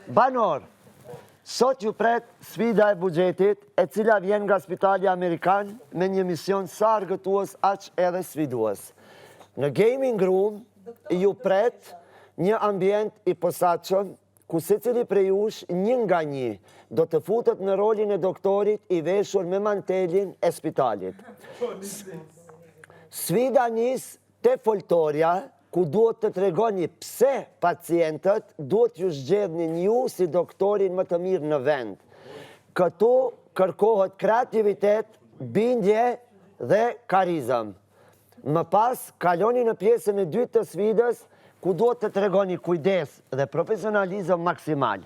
Banor, sot ju pret sfida e buxhetit, e cila vjen nga Spitali Amerikan me një mision sa argëtues aq edhe sfidues. Në Gaming Room ju pret një ambient i posaçëm ku secili prej jush një nga një do të futet në rolin e doktorit i veshur me mantelin e spitalit. Sfida nis te foltoria, ku duhet të tregoni pse pacientët duhet ju zgjedhni ju si doktorin më të mirë në vend. Këtu kërkohet kreativitet, bindje dhe karizëm. Më pas, kaloni në pjesën e dytë të sfidës, ku duhet të tregoni kujdes dhe profesionalizëm maksimal.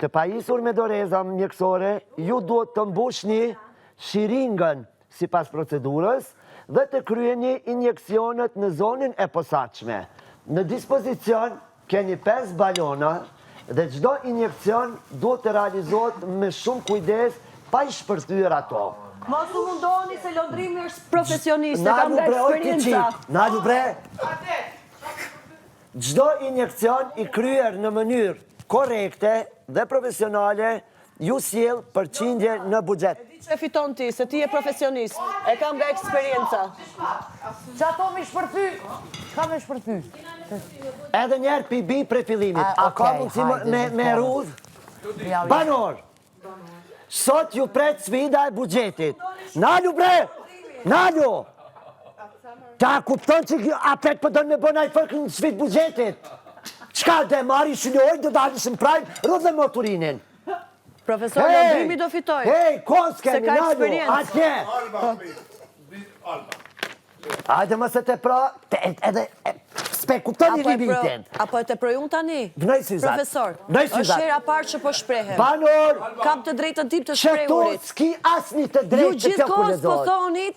Të pajisur me doreza mjekësore, ju duhet të mbushni shiringën sipas procedurës dhe të kryeni injeksionet në zonën e posaçme. Në dispozicion keni 5 balona dhe çdo injekcion duhet të realizohet me shumë kujdes pa i shpërthyer ato. Mos u mundoni se londrimi është profesionist, kam nga eksperienca. Nalu bre! Çdo injekcion i kryer në mënyrë korrekte dhe profesionale ju sjell përqindje në buxhet. E di që e fiton ti, se ti je profesionist, e kam nga eksperienca. Që ato me shpërthy? Ka me shpërthy? Edhe njerë pibi pre fillimit. A ka mundësi me rudh? Banor! Sot ju pret sfida e buxhetit. Nalu bre! Nalu! Ta kupton që a pret përdojnë me bëna i fërkë në sfit buxhetit? Qka dhe marri shëllojnë, dhe dalëshën prajnë, rudh dhe motorinin. Profesor, londrimi do fitoj. Hej, koske, se ka Nalu, eksperiencë. Ajde më se te pra, edhe s'pe kuptoni limitin. Apo e te projun tani? Vnoj si zat. Profesor, Vnoj si është zat. hera parë që po shprehem. Banor! Kam të drejtën tim të Që tu shprehurit. s'ki asni të Ju drejtë që gjithë kjo ku kohës po lezohet. thonit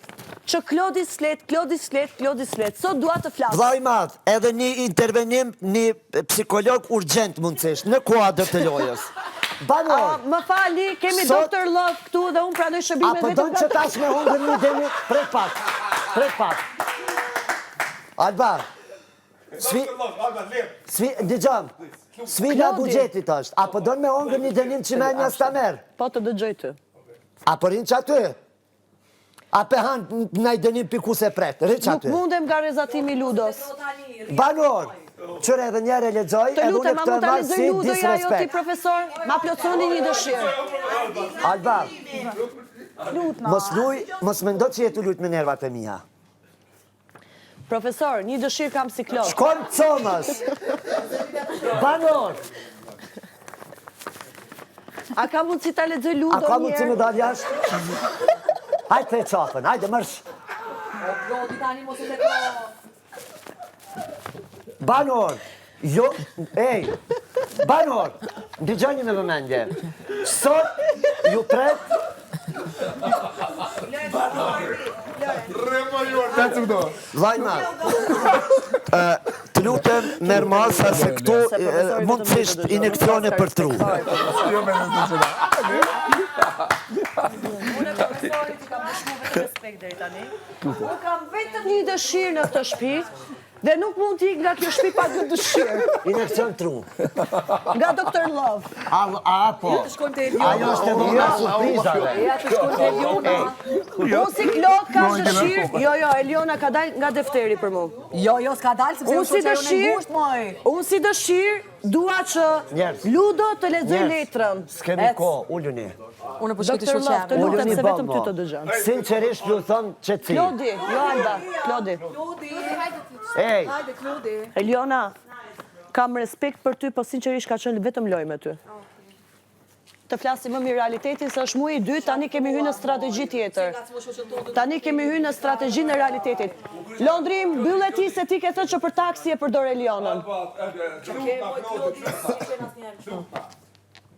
që Klodi slet, Klodi slet, Klodi slet. Sot dua të flasë. Vllai madh, edhe një intervenim, një psikolog urgjent mundësisht, në kuadër të lojës. Banor! Më fali, kemi Sot- Dr. Love këtu dhe unë pranoj shërbimet Apo vetëm don që tash me hungër një deni, pret pak, pret pak. Alba, dëgjom, sfida Klodi. buxhetit është, apo don me hungër një denim që me një stamer? Po të dëgjoj ty. Apo rinë që aty? Ape hanë në i denim piku se pret, rinë që Nuk aty? mundem nga rezatimi Ludos. Banor, qëre edhe njerë e lexoj, Të edhe unë lutem, e ma këtë mund e ta marë lexoj si Ludoja jo ti disrespekt. profesor, ma plotsoni një dëshirë. Alba, mos mendo që jetu lujt me nervat e mija. Profesor, një dëshirë kam si Klod. Shkon comës. Banor, A ka mundësi ta lexoj a Ludo ka mundë që me njerë? dalë jashtë? Hajde të e qafën, hajde mërsh. Banor, jo, ej, Banor, ndigjoni me vëmendje. Sot ju pret vllai madh. Të lutem merr masa se këtu mundësisht injekcione për tru. Unë e profesorit që kam dëshmu vetë respekt deri tani. Unë kam vetëm një dëshirë në këtë shtëpi dhe nuk mund t'i nga kjo shtëpi pa dy dëshirë. Injekcion tru. Nga Dr. Love. Apo, Të shkon të Eliona. ajo është e dhona surprizave. Ja të shkon të Eliona. Unë si Klod ka dëshirë. Jo, Eliona ka dalë nga defteri për mu. Jo, s'ka dalë, sepse Unë si unë dëshirë, ngusht, moj. unë si dëshirë, dua që Njerëz. Ludo të lexoj letrën. S'kemi ko, ulluni. Unë po shkoj të Dr. Love, të shoqem. lutem Ulluni se vetëm ty bëmo. të dëgjon. Sinqerisht ju thëm që ti. Klodi, jo Alba, Klodi. Ej, Eliona, kam respekt për ty, po sinqerisht ka qenë vetëm lojë me ty. Të flasim më mirë realitetin, se është muaj i dytë, tani kemi hyrë në strategji tjetër. Tani kemi hyrë në strategjinë e realitetit. Londrim, mbyllë ti se ti ke thënë që për taksi e përdor Elionën.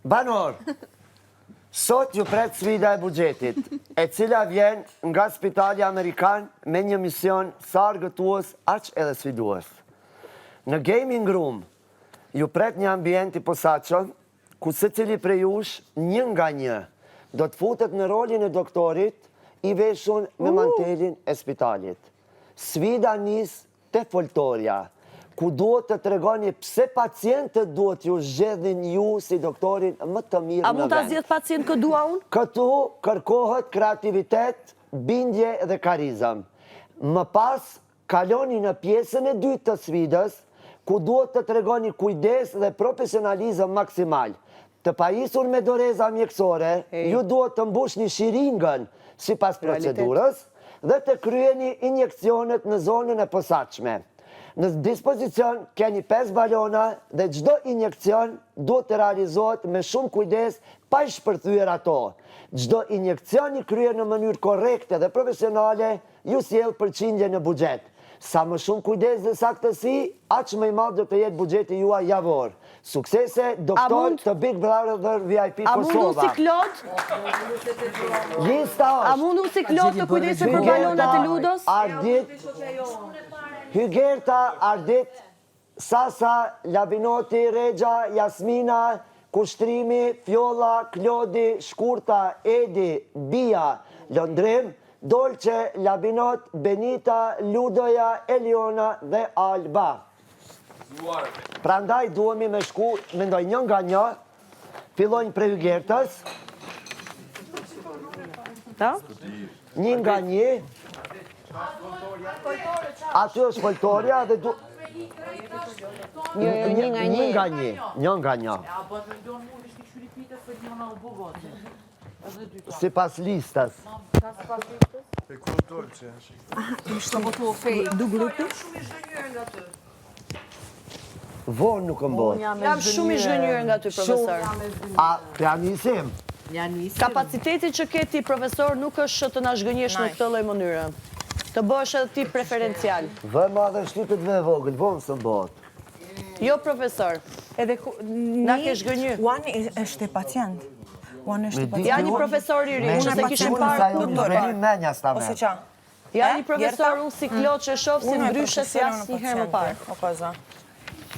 Banor, sot ju pret sfida e buxhetit, e cila vjen nga Spitali Amerikan me një mision sa argëtues, aq edhe sfidues. Në Gaming Room ju pret një ambient i posaçëm, ku secili prej jush, një nga një, do të futet në rolin e doktorit i veshur me mantelin e spitalit. Sfida nis te foltoria, ku duhet të tregoni pse pacientët duhet ju zgjedhin ju si doktorin më të mirë A në mund ta vend. zgjedh pacient kë dua unë? Këtu kërkohet kreativitet, bindje dhe karizëm. Më pas, kaloni në pjesën e dytë të sfidës, ku duhet të tregoni kujdes dhe profesionalizëm maksimal. Të pajisur me doreza mjekësore, ju duhet të mbushni shiringën sipas procedurës dhe të kryeni injekcionet në zonën e posaçme. Në dispozicion keni 5 balona dhe çdo injekcion duhet të realizohet me shumë kujdes pa i shpërthyer ato. Çdo injekcion i kryer në mënyrë korrekte dhe profesionale ju sjell përqindje në buxhet. Sa më shumë kujdes dhe saktësi, aq më i madh do të jetë buxheti juaj javor. Suksese, doktor të Big Brother VIP A mundu Kosova. si Klod? Lista A është. mundu si Klod të kujdesi për balonat e ludos? Hygerta, Ardit, Sasa, Labinoti, Regja, Jasmina, Kushtrimi, Fjolla, Klodi, Shkurta, Edi, Bia, Londrim, Dolce, Labinot, Benita, Ludoja, Eliona dhe Alba. Prandaj duhemi me shku, mendoj një nga një, fillojnë prej Hygertës, një nga një, aty është foltoria dhe du... Një nga një. Si pas listës. Du grupi? Vonë nuk mbot. Jam shumë i zhgënjur nga ty, profesor. A, ja nisim. Kapaciteti që ke ti, profesor, nuk është që të na zhgënjesh në këtë lloj mënyre. Të bësh edhe ti preferencial. Vë madhe shtypet dhe vogël, vonë së mbot. Jo, profesor. Na ke zhgënjur. Uani është pacient. Uani është pacient. Ja një profesor i ri, që se kishim parë kur Ose qa? Ja një profesor unë si Klod që shoh si ndryshe si asnjëherë më parë. O koza.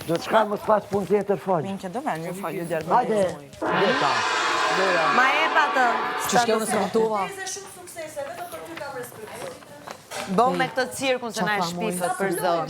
Do të shka më s'pas pun tjetër falj. Minë që do venë, një falju djerë. Hajde, jeta. Ma e pa të. Që shkjo në sërëtova. Bo me këtë cirkun se na e shpifët për zonë.